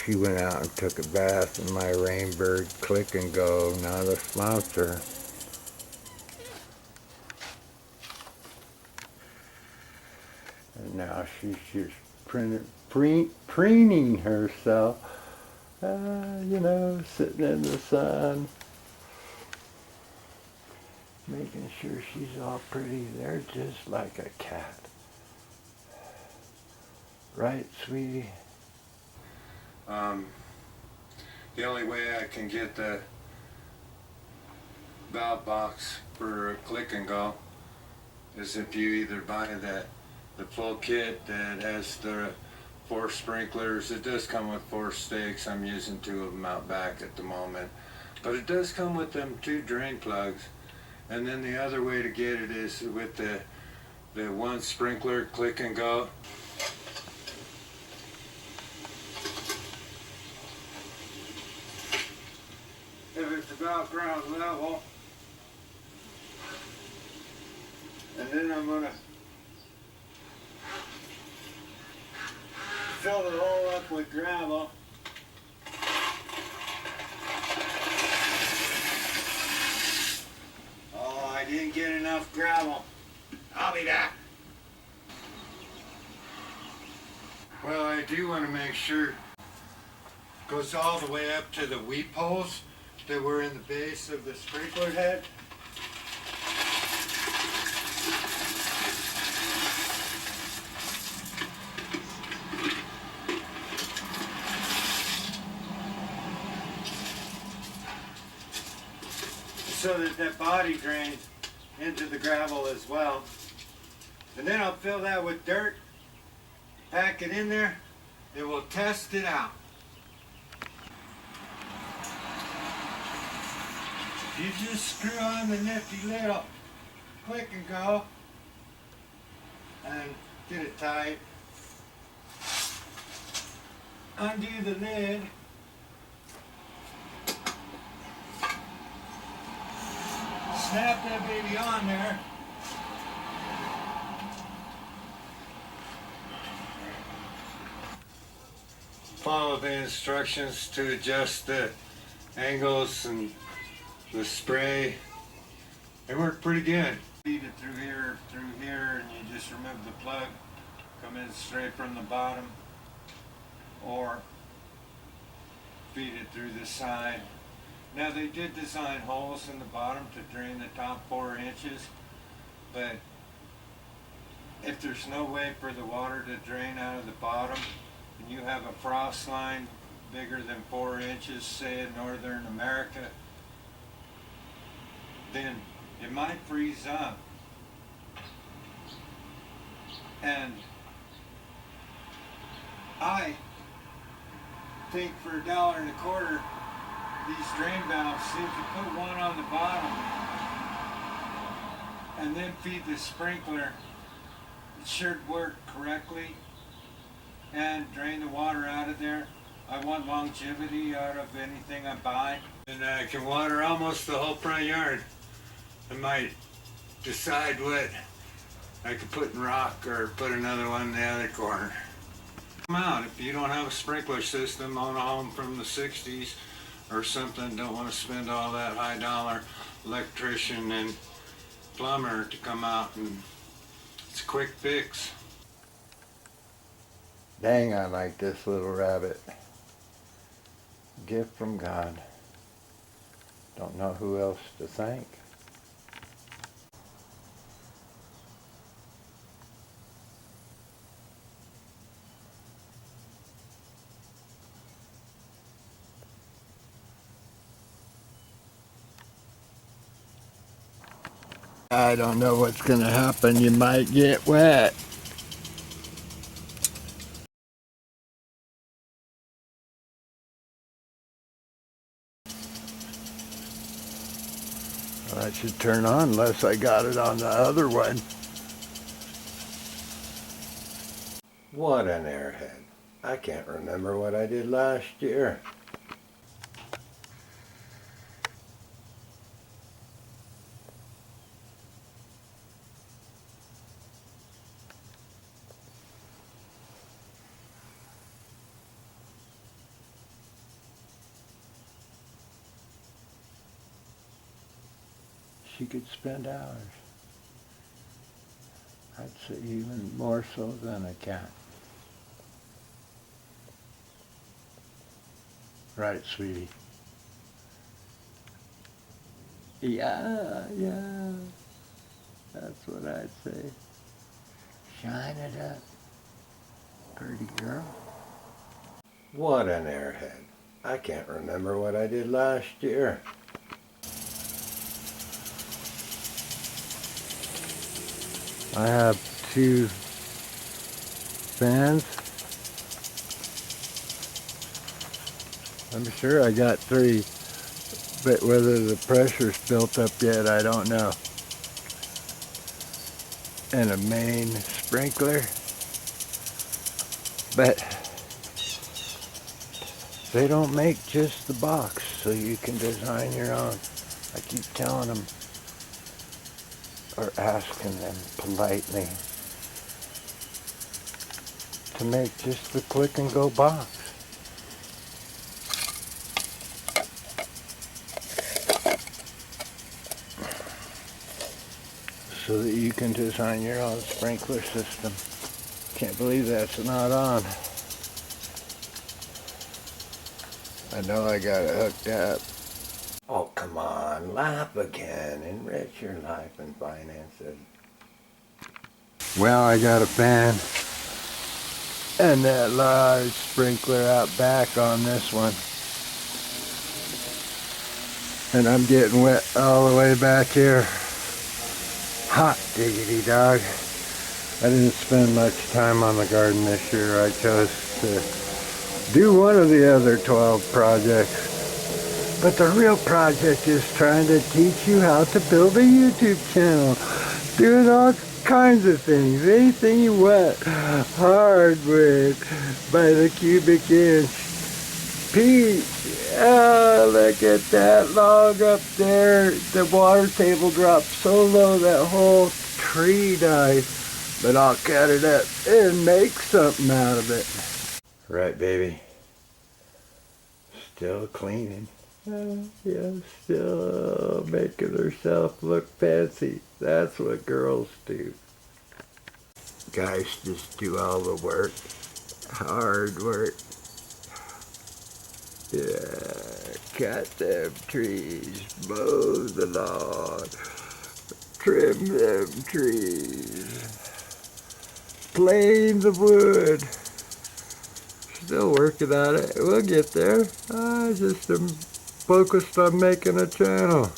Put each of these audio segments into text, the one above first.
she went out and took a bath in my Rainbird Click and Go, not a sponsor. And now she's just preening herself, you know, sitting in the sun, making sure she's all pretty. They're just like a cat. Right, sweetie? The only way I can get the valve box for a Click and Go is if you either buy the full kit that has the 4 sprinklers. It does come with 4 stakes. I'm using 2 of them out back at the moment. But it does come with them 2 drain plugs. And then the other way to get it is with the 1 sprinkler Click and Go. If it's about ground level, and then I'm gonna fill it all up with gravel. Oh, I didn't get enough gravel. I'll be back. Well, I do want to make sure it goes all the way up to the weep holes that were in the base of the sprinkler head. So that body drains into the gravel as well. And then I'll fill that with dirt, pack it in there, and we'll test it out. You just screw on the nifty little Click and Go and get it tight. Undo the lid. Snap that baby on there. Follow the instructions to adjust the angles and the spray. They work pretty good. Feed it through here, and you just remove the plug. Come in straight from the bottom, or feed it through the side. Now they did design holes in the bottom to drain the top 4 inches, but if there's no way for the water to drain out of the bottom, and you have a frost line bigger than 4 inches, say in northern America, then it might freeze up. And I think for $1.25, these drain valves, see if you put one on the bottom and then feed the sprinkler, it should work correctly and drain the water out of there. I want longevity out of anything I buy. And I can water almost the whole front yard. I might decide what I could put in rock or put another one in the other corner. Come out if you don't have a sprinkler system on a home from the 60s or something, don't want to spend all that high dollar electrician and plumber to come out, and it's a quick fix. Dang, I like this little rabbit. Gift from God. Don't know who else to thank. I don't know what's going to happen. You might get wet. Well, that should turn on unless I got it on the other one. What an airhead. I can't remember what I did last year. you could spend hours. I'd say even more so than a cat. Right, sweetie? Yeah, yeah. That's what I'd say. Shine it up, pretty girl. What an airhead. I can't remember what I did last year. I have 2 fans. I'm sure I got 3, but whether the pressure's built up yet, I don't know. And a main sprinkler, but they don't make just the box, so you can design your own. I keep telling them, or asking them politely, to make just the click and go box. So that you can design your own sprinkler system. Can't believe that's not on. I know I got it hooked up. Oh, come on, laugh again. Enrich your life and finance it. Well, I got a fan and that large sprinkler out back on this one. And I'm getting wet all the way back here. Hot diggity dog. I didn't spend much time on the garden this year. I chose to do one of the other 12 projects. But the real project is trying to teach you how to build a YouTube channel. Doing all kinds of things. Anything you want. Hardwood by the cubic inch. Peach. Oh, look at that log up there. The water table dropped so low that whole tree died. But I'll cut it up and make something out of it. Right, baby. Still cleaning. Yeah, still making herself look fancy. That's what girls do. Guys just do all the work. Hard work. Yeah, cut them trees, mow the lawn, trim them trees, plane the wood. Still working on it. We'll get there. I just am focused on making a channel.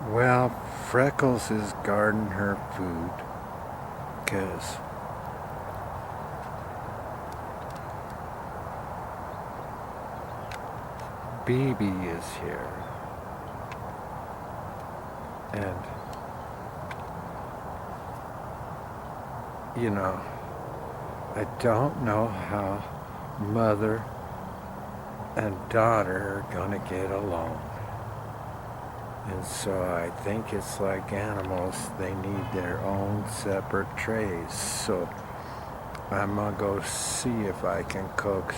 Well, Freckles is guarding her food because BB is here. And you know, I don't know how mother and daughter are gonna get along. And so I think it's like animals, they need their own separate trays. So I'm gonna go see if I can coax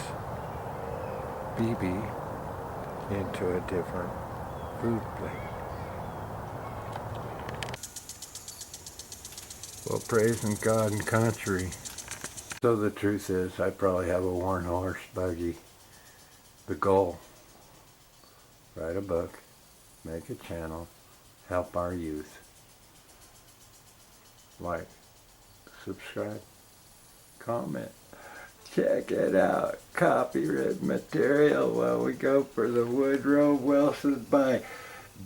BB into a different food plate. Well, praising God and country. So the truth is, I probably have a worn horse buggy. The goal, write a book, make a channel, help our youth. Like, subscribe, comment, check it out. Copyright material while we go for the Woodrow Wilson by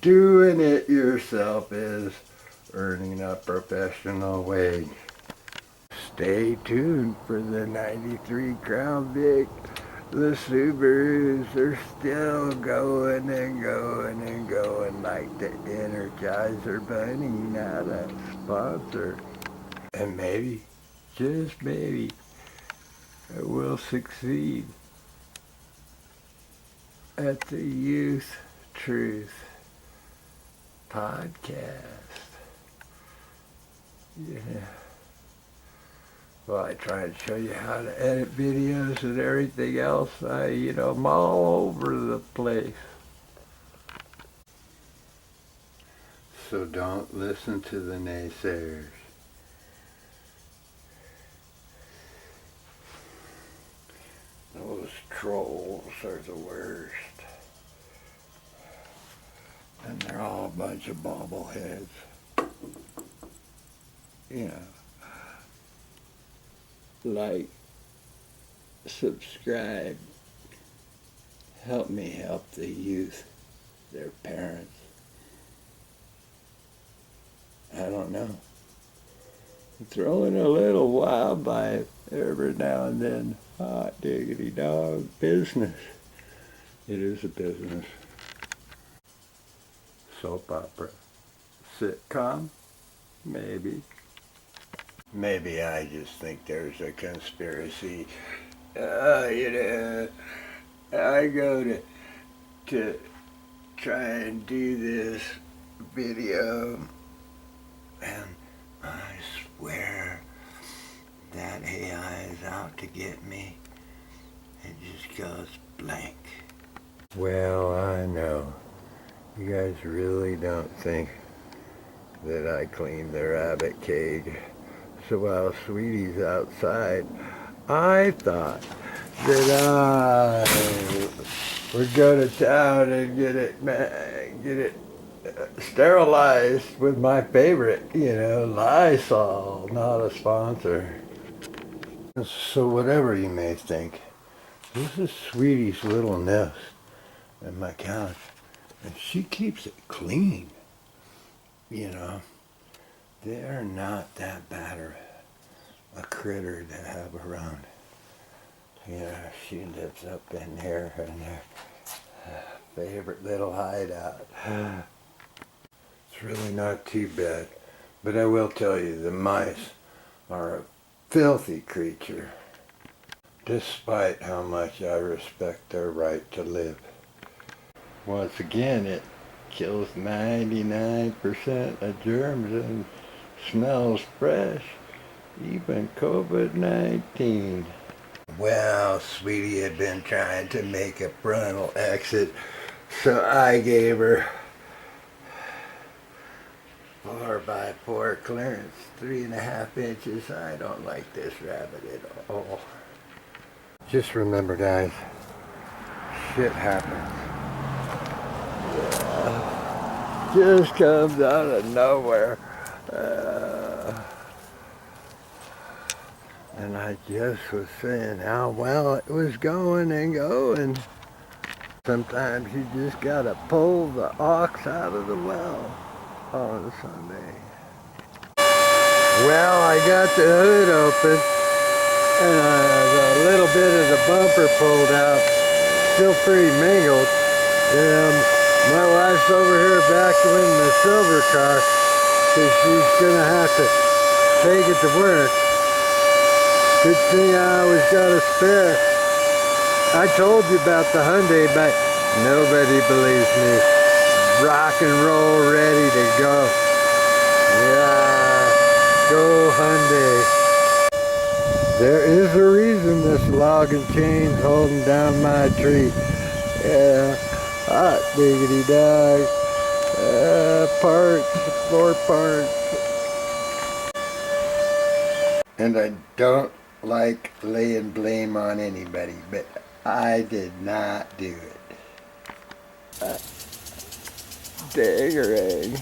doing it yourself is earning a professional wage. Stay tuned for the 93 Crown Vic. The Subarus are still going and going and going like the Energizer Bunny, not a sponsor. And maybe, just maybe, I will succeed at the Youth Truth podcast. Yeah. Well, I try and show you how to edit videos and everything else. I'm all over the place. So don't listen to the naysayers. Those trolls are the worst. And they're all a bunch of bobbleheads. You know. Like, subscribe. Help me help the youth, their parents. I don't know. Throw in a little wildlife every now and then. Hot diggity dog business. It is a business. Soap opera. Sitcom? Maybe. Maybe I just think there's a conspiracy. You know, I go to try and do this video, and I swear that AI is out to get me. It just goes blank. Well, I know. You guys really don't think that I cleaned the rabbit cage. So while Sweetie's outside, I thought that I would go to town and get it sterilized with my favorite, Lysol, not a sponsor. So whatever you may think, this is Sweetie's little nest in my couch, and she keeps it clean. They're not that bad a critter to have around. She lives up in here in her favorite little hideout. It's really not too bad, but I will tell you, the mice are a filthy creature, despite how much I respect their right to live. Once again, it kills 99% of germs and smells fresh, even COVID-19. Well, Sweetie had been trying to make a frontal exit, so I gave her 4x4 clearance, 3.5 inches. I don't like this rabbit at all. Just remember, guys, shit happens. Yeah. Just comes out of nowhere. And I just was saying how well it was going and going. Sometimes you just gotta pull the ox out of the well on a Sunday. Well, I got the hood open and a little bit of the bumper pulled out. Still pretty mangled. My wife's over here vacuuming the silver car because she's gonna have to take it to work. Good thing I always got a spare. I told you about the Hyundai, but nobody believes me. Rock and roll, ready to go. Yeah, go Hyundai. There is a reason this log and chain's holding down my tree. Yeah, hot diggity dog. Parts, more parts. And I don't like laying blame on anybody, but I did not do it. Dang.